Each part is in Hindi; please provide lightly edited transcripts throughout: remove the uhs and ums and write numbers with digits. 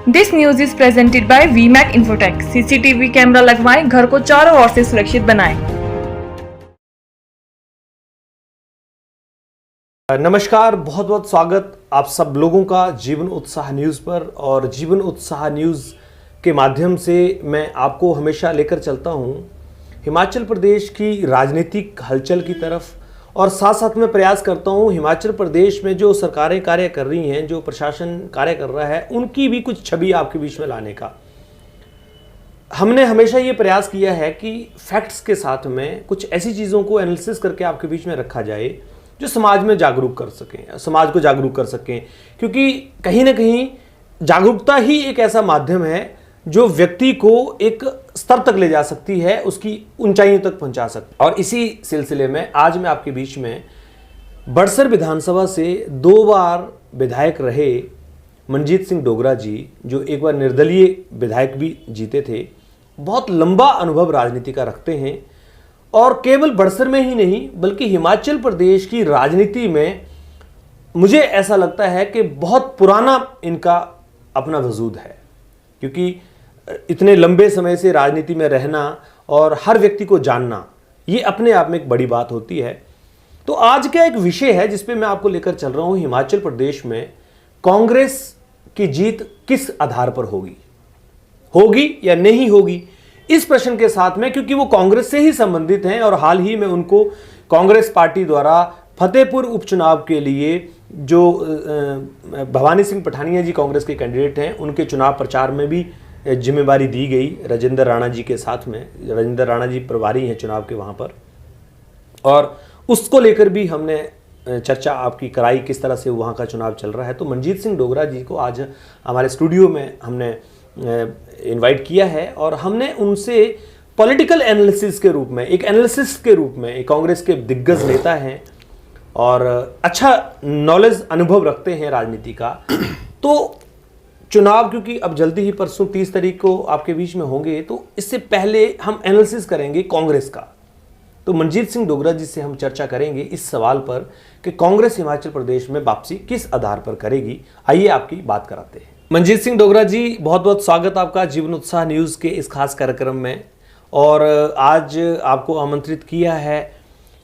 This news is presented by VMac Infotech. CCTV camera लगवाएं, घर को चारों ओर से सुरक्षित बनाएं। नमस्कार, बहुत बहुत स्वागत आप सब लोगों का जीवन उत्साह न्यूज़ पर। और जीवन उत्साह न्यूज़ के माध्यम से मैं आपको हमेशा लेकर चलता हूं हिमाचल प्रदेश की राजनीतिक हलचल की तरफ, और साथ साथ में प्रयास करता हूं हिमाचल प्रदेश में जो सरकारें कार्य कर रही हैं, जो प्रशासन कार्य कर रहा है, उनकी भी कुछ छवि आपके बीच में लाने का। हमने हमेशा ये प्रयास किया है कि फैक्ट्स के साथ में कुछ ऐसी चीज़ों को एनालिसिस करके आपके बीच में रखा जाए जो समाज में जागरूक कर सकें, समाज को जागरूक कर सकें। क्योंकि कहीं ना कहीं जागरूकता ही एक ऐसा माध्यम है जो व्यक्ति को एक स्तर तक ले जा सकती है, उसकी ऊंचाइयों तक पहुंचा सकती है। और इसी सिलसिले में आज मैं आपके बीच में बड़सर विधानसभा से 2 बार विधायक रहे मनजीत सिंह डोगरा जी, जो एक बार निर्दलीय विधायक भी जीते थे, बहुत लंबा अनुभव राजनीति का रखते हैं और केवल बड़सर में ही नहीं बल्कि हिमाचल प्रदेश की राजनीति में मुझे ऐसा लगता है कि बहुत पुराना इनका अपना वजूद है। क्योंकि इतने लंबे समय से राजनीति में रहना और हर व्यक्ति को जानना, ये अपने आप में एक बड़ी बात होती है। तो आज का एक विषय है जिस पे मैं आपको लेकर चल रहा हूं, हिमाचल प्रदेश में कांग्रेस की जीत किस आधार पर होगी या नहीं होगी, इस प्रश्न के साथ में, क्योंकि वो कांग्रेस से ही संबंधित हैं और हाल ही में उनको कांग्रेस पार्टी द्वारा फतेहपुर उपचुनाव के लिए जो भवानी सिंह पठानिया जी कांग्रेस के कैंडिडेट हैं, उनके चुनाव प्रचार में भी जिम्मेवारी दी गई राजेंद्र राणा जी के साथ में। राजेंद्र राणा जी प्रभारी हैं चुनाव के वहाँ पर, और उसको लेकर भी हमने चर्चा आपकी कराई किस तरह से वहाँ का चुनाव चल रहा है। तो मनजीत सिंह डोगरा जी को आज हमारे स्टूडियो में हमने इनवाइट किया है और हमने उनसे पॉलिटिकल एनालिसिस के रूप में, एक एनालिसिस्ट के रूप में, एक कांग्रेस के दिग्गज नेता हैं और अच्छा नॉलेज अनुभव रखते हैं राजनीति का। तो चुनाव क्योंकि अब जल्दी ही परसों 30 तारीख को आपके बीच में होंगे, तो इससे पहले हम एनालिसिस करेंगे कांग्रेस का। तो मनजीत सिंह डोगरा जी से हम चर्चा करेंगे इस सवाल पर कि कांग्रेस हिमाचल प्रदेश में वापसी किस आधार पर करेगी। आइए आपकी बात कराते हैं। मनजीत सिंह डोगरा जी, बहुत बहुत स्वागत आपका जीवन उत्साह न्यूज़ के इस खास कार्यक्रम में। और आज आपको आमंत्रित किया है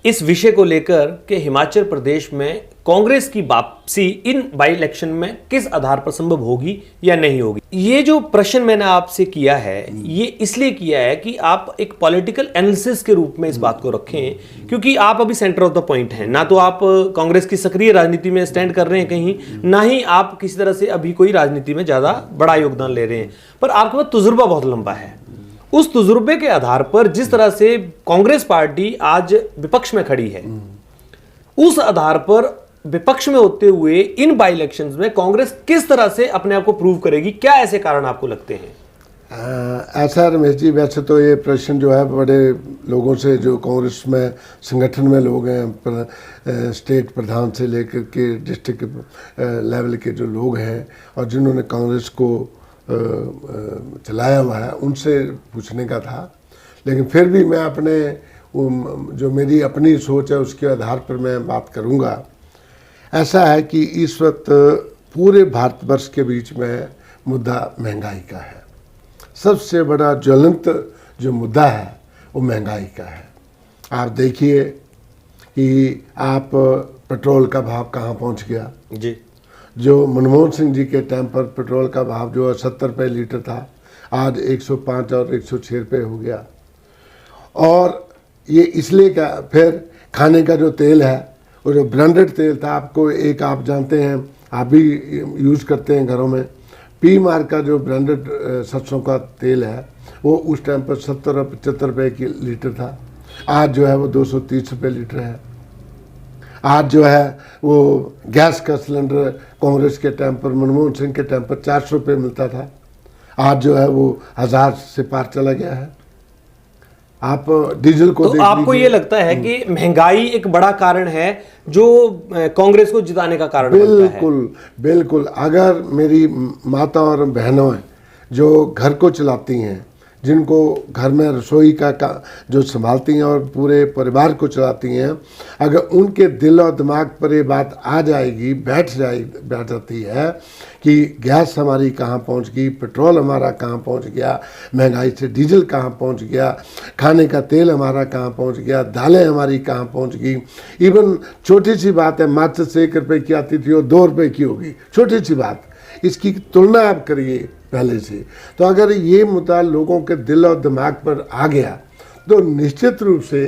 इस विषय को लेकर कि हिमाचल प्रदेश में कांग्रेस की वापसी इन बाई इलेक्शन में किस आधार पर संभव होगी या नहीं होगी। ये जो प्रश्न मैंने आपसे किया है, ये इसलिए किया है कि आप एक पॉलिटिकल एनालिसिस के रूप में इस बात को रखें, क्योंकि आप अभी सेंटर ऑफ द पॉइंट हैं। ना तो आप कांग्रेस की सक्रिय राजनीति में स्टैंड कर रहे हैं कहीं, ना ही आप किसी तरह से अभी कोई राजनीति में ज्यादा बड़ा योगदान ले रहे हैं, पर आपके पास तजुर्बा बहुत लंबा है। उस तजुर्बे के आधार पर जिस तरह से कांग्रेस पार्टी आज विपक्ष में खड़ी है, उस आधार पर विपक्ष में होते हुए इन बाई इलेक्शंस में कांग्रेस किस तरह से अपने आप को प्रूव करेगी, क्या ऐसे कारण आपको लगते हैं? ऐसा रमेश जी, वैसे तो ये प्रश्न जो है बड़े लोगों से, जो कांग्रेस में संगठन में लोग हैं, स्टेट प्रधान से लेकर के डिस्ट्रिक्ट लेवल के जो लोग हैं और जिन्होंने कांग्रेस को चलाया हुआ है, उनसे पूछने का था। लेकिन फिर भी मैं अपने जो मेरी अपनी सोच है उसके आधार पर मैं बात करूंगा। ऐसा है कि इस वक्त पूरे भारतवर्ष के बीच में मुद्दा महंगाई का है। सबसे बड़ा ज्वलंत जो मुद्दा है वो महंगाई का है। आप देखिए कि आप पेट्रोल का भाव कहाँ पहुंच गया जी। जो मनमोहन सिंह जी के टाइम पर पेट्रोल का भाव जो 70 रुपये लीटर था, आज 105 और 106 रुपये हो गया। और ये इसलिए क्या, फिर खाने का जो तेल है, वो जो ब्रांडेड तेल था, आपको एक आप जानते हैं, आप भी यूज़ करते हैं घरों में, पी मार्क का जो ब्रांडेड सरसों का तेल है, वो उस टाइम पर 70 और 75 रुपये की लीटर था। आज जो है वो 230 रुपये लीटर है। आज जो है वो गैस का सिलेंडर कांग्रेस के टाइम पर, मनमोहन सिंह के टाइम पर 400 रुपये मिलता था, आज जो है वो 1000 से पार चला गया है। आप डीजल को तो आपको ये लगता है कि महंगाई एक बड़ा कारण है जो कांग्रेस को जिताने का कारण बनता है? बिल्कुल बिल्कुल। अगर मेरी माता और बहनों जो घर को चलाती हैं, जिनको घर में रसोई का जो संभालती हैं और पूरे परिवार को चलाती हैं, अगर उनके दिल और दिमाग पर ये बात आ जाएगी, बैठ जाती है कि गैस हमारी कहाँ पहुंच गई, पेट्रोल हमारा कहाँ पहुंच गया, महंगाई से डीजल कहाँ पहुंच गया, खाने का तेल हमारा कहाँ पहुंच गया, दालें हमारी कहाँ पहुंच गई, इवन छोटी सी बात है, माचिस से 1 रुपये की आती थी और 2 रुपये की होगी, छोटी सी बात, इसकी तुलना आप करिए पहले से। तो अगर ये मुद्दा लोगों के दिल और दिमाग पर आ गया तो निश्चित रूप से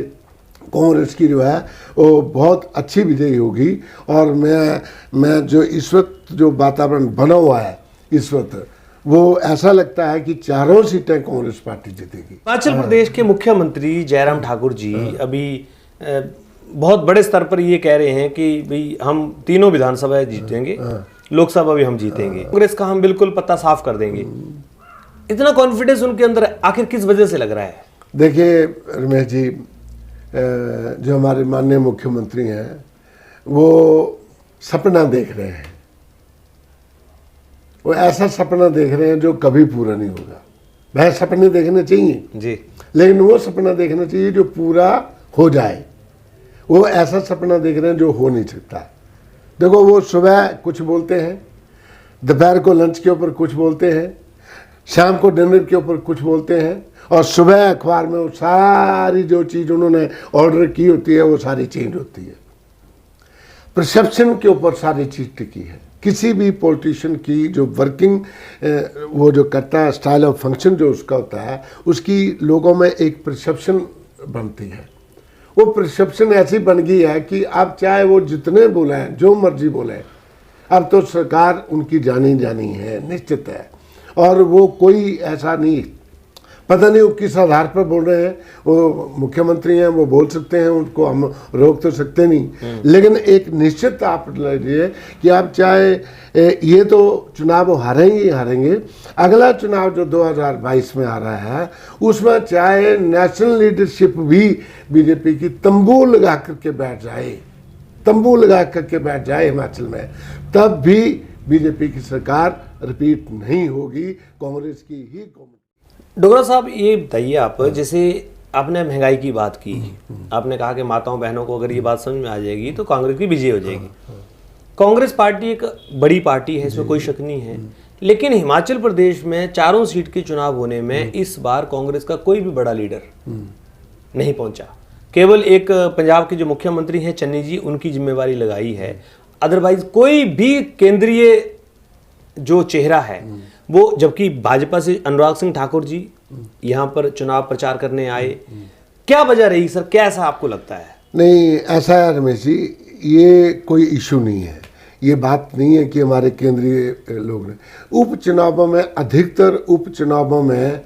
कांग्रेस की जो है वो बहुत अच्छी विजयी होगी। और मैं जो इस वक्त जो वातावरण बना हुआ है इस वक्त, वो ऐसा लगता है कि चारों सीटें कांग्रेस पार्टी जीतेगी। हिमाचल प्रदेश के मुख्यमंत्री जयराम ठाकुर जी अभी बहुत बड़े स्तर पर ये कह रहे हैं कि भाई हम तीनों विधानसभा जीतेंगे, लोकसभा भी हम जीतेंगे, कांग्रेस का हम बिल्कुल पत्ता साफ कर देंगे। इतना कॉन्फिडेंस उनके अंदर आखिर किस वजह से लग रहा है? देखिए रमेश जी, जो हमारे माननीय मुख्यमंत्री हैं वो सपना देख रहे हैं, वो ऐसा सपना देख रहे हैं जो कभी पूरा नहीं होगा। वह सपने देखने चाहिए जी, लेकिन वो सपना देखना चाहिए जो पूरा हो जाए। वो ऐसा सपना देख रहे हैं जो हो नहीं सकता। देखो, वो सुबह कुछ बोलते हैं, दोपहर को लंच के ऊपर कुछ बोलते हैं, शाम को डिनर के ऊपर कुछ बोलते हैं, और सुबह अखबार में वो सारी जो चीज़ उन्होंने ऑर्डर की होती है वो सारी चेंज होती है। परसेप्शन के ऊपर सारी चीज़ टिकी है। किसी भी पॉलिटिशियन की जो वर्किंग वो जो करता है, स्टाइल ऑफ फंक्शन जो उसका होता है, उसकी लोगों में एक परसेप्शन बनती है। वो परसेप्शन ऐसी बन गई है कि अब चाहे वो जितने बोले, जो मर्जी बोले, अब तो सरकार उनकी जानी जानी है, निश्चित है। और वो कोई ऐसा नहीं, पता नहीं वो किस आधार पर बोल रहे हैं। वो मुख्यमंत्री हैं, वो बोल सकते हैं, उनको हम रोक तो सकते नहीं, लेकिन एक निश्चित आप लीजिए कि आप चाहे ये तो चुनाव हारेंगे ही हारेंगे, अगला चुनाव जो 2022 में आ रहा है उसमें चाहे नेशनल लीडरशिप भी बीजेपी की तंबू लगा करके बैठ जाए, तंबू लगा करके बैठ जाए हिमाचल में, तब भी बीजेपी की सरकार रिपीट नहीं होगी, कांग्रेस की ही गवर्नमेंट। डोगरा साहब, ये बताइए आप, जैसे आपने महंगाई की बात की, आपने कहा कि माताओं बहनों को अगर ये बात समझ में आ जाएगी तो कांग्रेस की विजय हो जाएगी। कांग्रेस पार्टी एक बड़ी पार्टी है, इसमें कोई शक नहीं है, लेकिन हिमाचल प्रदेश में चारों सीट के चुनाव होने में इस बार कांग्रेस का कोई भी बड़ा लीडर नहीं पहुंचा। केवल एक पंजाब के जो मुख्यमंत्री हैं चन्नी जी, उनकी जिम्मेवारी लगाई है। अदरवाइज कोई भी केंद्रीय जो चेहरा है वो, जबकि भाजपा से अनुराग सिंह ठाकुर जी यहाँ पर चुनाव प्रचार करने आए, क्या वजह रही सर? क्या ऐसा आपको लगता है? नहीं, ऐसा है रमेश जी, ये कोई इशू नहीं है। ये बात नहीं है कि हमारे केंद्रीय लोग ने, उपचुनावों में अधिकतर उपचुनावों में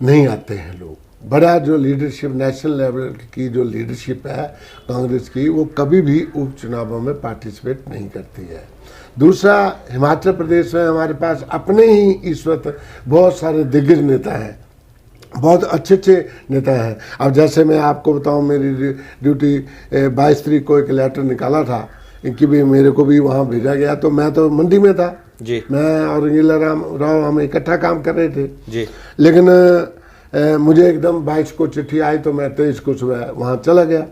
नहीं आते हैं लोग। बड़ा जो लीडरशिप, नेशनल लेवल की जो लीडरशिप है कांग्रेस की, वो कभी भी उपचुनावों में पार्टिसिपेट नहीं करती है। दूसरा, हिमाचल प्रदेश में हमारे पास अपने ही इस वक्त बहुत सारे दिग्गज नेता हैं, बहुत अच्छे अच्छे नेता हैं। अब जैसे मैं आपको बताऊं, मेरी ड्यूटी 22 तारीख को एक लेटर निकाला था कि भी मेरे को भी वहाँ भेजा गया, तो मैं तो मंडी में था जी, मैं और रंगीला राव हम इकट्ठा काम कर रहे थे जी, लेकिन मुझे एकदम 22 को चिट्ठी आई तो मैं 23 को सुबह वहाँ चला गया।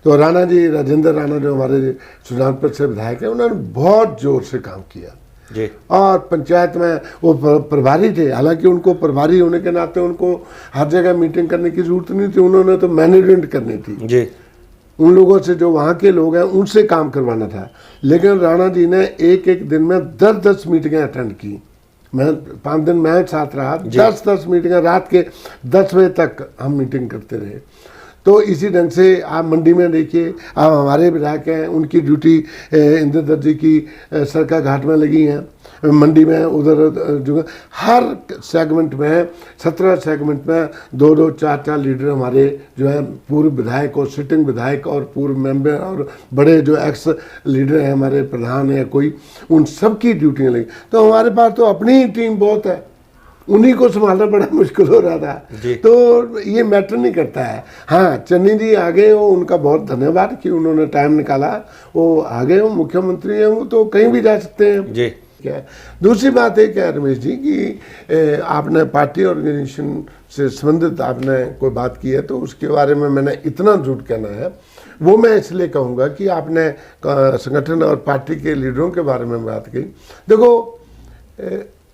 तो राणा जी, राजेंद्र राणा जो हमारे सुजानपुर से विधायक है, उन्होंने बहुत जोर से काम किया जी, और पंचायत में वो प्रभारी थे। हालांकि उनको प्रभारी होने के नाते उनको हर जगह मीटिंग करने की जरूरत नहीं थी, उन्होंने तो मैनेजमेंट करनी थी जी। उन लोगों से जो वहाँ के लोग हैं उनसे काम करवाना था। लेकिन राणा जी ने एक एक दिन में 10-10 मीटिंगें अटेंड की। मैं 5 दिन मैं साथ रहा, 10-10 मीटिंगें, रात के 10 बजे तक हम मीटिंग करते रहे। तो इसी ढंग से आप मंडी में देखिए, आप हमारे विधायक हैं, उनकी ड्यूटी इंद्र दत्त जी की सरका घाट में लगी हैं, मंडी में उधर जो हर सेगमेंट में 17 सेगमेंट में 2-2, 4-4 लीडर हमारे जो है पूर्व विधायक और सिटिंग विधायक और पूर्व मेंबर और बड़े जो एक्स लीडर हैं हमारे प्रधान है कोई, उन सब की ड्यूटियाँ लगी। तो हमारे पास तो अपनी ही टीम बहुत है, उन्हीं को संभालना बड़ा मुश्किल हो रहा था। तो ये मैटर नहीं करता है। हाँ, चन्नी जी आ गए हो, उनका बहुत धन्यवाद कि उन्होंने टाइम निकाला, वो आ गए हो, मुख्यमंत्री हैं, वो तो कहीं भी जा सकते हैं जी। किया है। दूसरी बात एक है रमेश जी कि आपने पार्टी ऑर्गेनाइजेशन से संबंधित आपने कोई बात की है, तो उसके बारे में मैंने इतना झूठ कहना है, वो मैं इसलिए कहूँगा कि आपने संगठन और पार्टी के लीडरों के बारे में बात की। देखो,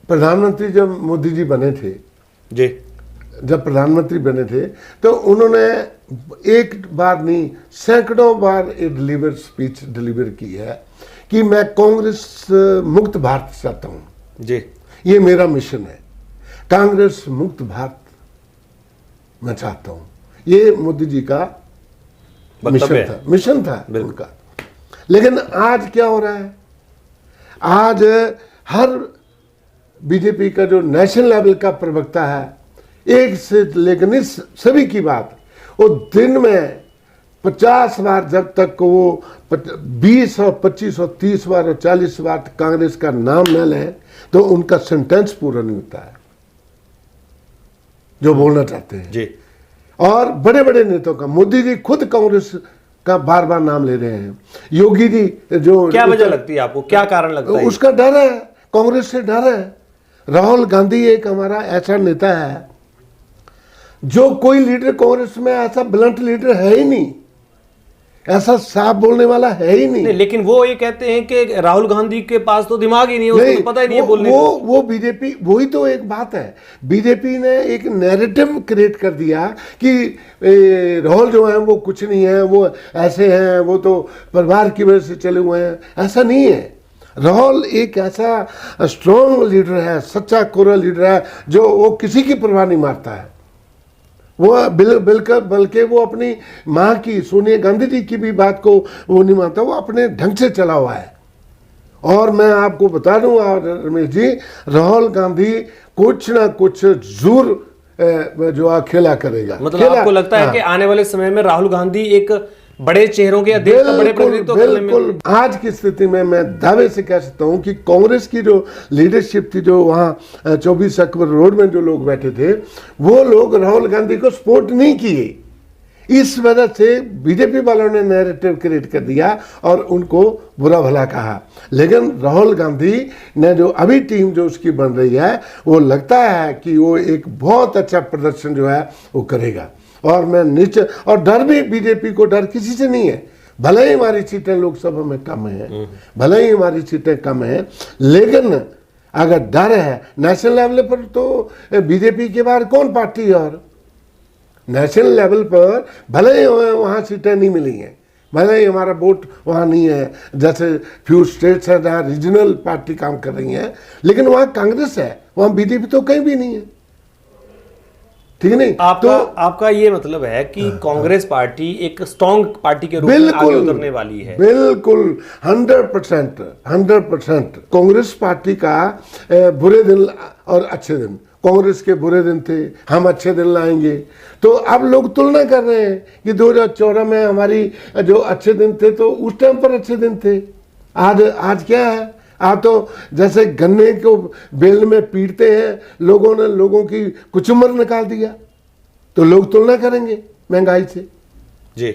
प्रधानमंत्री जब मोदी जी बने थे, जब प्रधानमंत्री बने थे, तो उन्होंने एक बार नहीं सैकड़ों बार ये स्पीच डिलीवर की है कि मैं कांग्रेस मुक्त भारत चाहता हूँ जी, ये मेरा मिशन है, कांग्रेस मुक्त भारत मैं चाहता हूँ। ये मोदी जी का मिशन था उनका। लेकिन आज क्या हो रहा है, आज हर बीजेपी का जो नेशनल लेवल का प्रवक्ता है, एक से लेकिन इस सभी की बात, वो दिन में 50 बार जब तक वो 20 और 25 और 30 बार और 40 बार कांग्रेस का नाम न लें तो उनका सेंटेंस पूरा नहीं होता है जो बोलना चाहते हैं जी। और बड़े बड़े नेताओं का, मोदी जी खुद कांग्रेस का बार बार नाम ले रहे हैं। योगी जी जो, क्या वजह लगती है आपको, क्या कारण लगता है? उसका डर है, कांग्रेस से डर है। राहुल गांधी एक हमारा ऐसा नेता है जो कोई लीडर कांग्रेस में ऐसा ब्लंट लीडर है ही नहीं, ऐसा साफ बोलने वाला है ही नहीं। लेकिन वो ये कहते हैं कि राहुल गांधी के पास तो दिमाग ही नहीं है, उसको तो पता ही नहीं है बोलने को। वो बीजेपी, वही तो एक बात है, बीजेपी ने एक नैरेटिव क्रिएट कर दिया कि राहुल जो है वो कुछ नहीं है, वो ऐसे हैं, वो तो परिवार की वजह से चले हुए हैं। ऐसा नहीं है। राहुल एक ऐसा स्ट्रॉन्ग लीडर है, सच्चा कोरा लीडर है, जो वो किसी की परवाह नहीं मारता है। वो बिल्कुल, बल्कि वो अपनी माँ की, सोनिया गांधी जी की भी बात को वो नहीं मानता, वो अपने ढंग से चला हुआ है। और मैं आपको बता दूं रमेश जी, राहुल गांधी कुछ ना कुछ जरूर जो खेला करेगा। मतलब आपको लगता है कि आने वाले समय में राहुल गांधी एक बड़े चेहरों के, देश का बड़े प्रतिनिधित्व करने में? बिल्कुल। आज की स्थिति में मैं दावे से कह सकता हूं कि कांग्रेस की जो लीडरशिप थी, जो वहां 24 अक्टूबर रोड में जो लोग बैठे थे, वो लोग राहुल गांधी को सपोर्ट नहीं किए। इस वजह से बीजेपी वालों ने नैरेटिव क्रिएट कर दिया और उनको बुरा भला कहा। लेकिन राहुल गांधी ने जो अभी टीम जो उसकी बन रही है, वो लगता है कि वो एक बहुत अच्छा प्रदर्शन जो है वो करेगा। और मैं नीचे, और डर भी बीजेपी को डर किसी से नहीं है। भले ही हमारी सीटें लोकसभा में कम है, भले ही हमारी सीटें कम है, लेकिन अगर डर है नेशनल लेवल पर, तो बीजेपी के बाहर कौन पार्टी है? और नेशनल लेवल पर भले ही वहाँ सीटें नहीं मिली हैं, भले ही हमारा वोट वहाँ नहीं है, जैसे फ्यू स्टेट्स हैं जहाँ रीजनल पार्टी काम कर रही हैं, लेकिन वहाँ कांग्रेस है, वहाँ बीजेपी तो कहीं भी नहीं है। ठीक है नहीं? आपका ये मतलब है कि कांग्रेस पार्टी एक स्ट्रॉन्ग पार्टी के रूप में आगे उतरने वाली है? बिल्कुल 100% कांग्रेस पार्टी का बुरे दिन और अच्छे दिन, कांग्रेस के बुरे दिन थे, हम अच्छे दिन लाएंगे। तो अब लोग तुलना कर रहे हैं कि 2014 में हमारी जो अच्छे दिन थे तो उस टाइम पर अच्छे दिन थे। आज क्या है? आप तो जैसे गन्ने को बेल में पीटते हैं, लोगों ने लोगों की कुचुम्बर निकाल दिया, तो लोग तुलना करेंगे महंगाई से जी।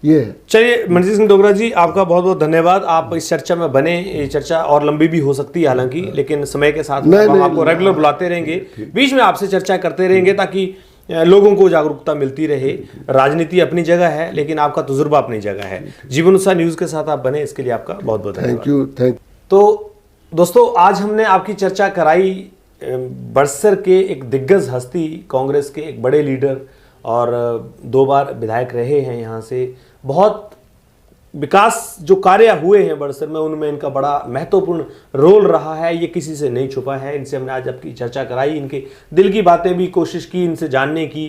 ये चलिए मनजीत सिंह डोगरा जी, आपका बहुत बहुत धन्यवाद। आप इस चर्चा में बने। ये चर्चा और लंबी भी हो सकती है हालांकि, लेकिन समय के साथ हम आपको रेगुलर बुलाते रहेंगे, बीच में आपसे चर्चा करते रहेंगे ताकि लोगों को जागरूकता मिलती रहे। राजनीति अपनी जगह है, लेकिन आपका तजुर्बा अपनी जगह है। जीवन उत्साह न्यूज़ के साथ आप बने, इसके लिए आपका बहुत बहुत थैंक यू। तो दोस्तों, आज हमने आपकी चर्चा कराई बड़सर के एक दिग्गज हस्ती, कांग्रेस के एक बड़े लीडर और 2 बार विधायक रहे हैं यहाँ से। बहुत विकास जो कार्य हुए हैं बड़सर में, उनमें इनका बड़ा महत्वपूर्ण रोल रहा है, ये किसी से नहीं छुपा है। इनसे हमने आज आपकी चर्चा कराई, इनके दिल की बातें भी कोशिश की इनसे जानने की,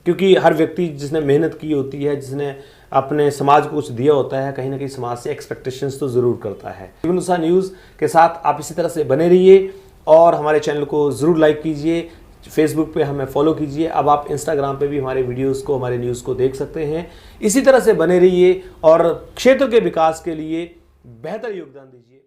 क्योंकि हर व्यक्ति जिसने मेहनत की होती है, जिसने अपने समाज को कुछ दिया होता है, कहीं ना कहीं समाज से एक्सपेक्टेशंस तो ज़रूर करता है। जीवन उत्साह न्यूज़ के साथ आप इसी तरह से बने रहिए और हमारे चैनल को ज़रूर लाइक कीजिए, फेसबुक पे हमें फॉलो कीजिए। अब आप इंस्टाग्राम पे भी हमारे वीडियोस को, हमारे न्यूज़ को देख सकते हैं। इसी तरह से बने रहिए और क्षेत्र के विकास के लिए बेहतर योगदान दीजिए।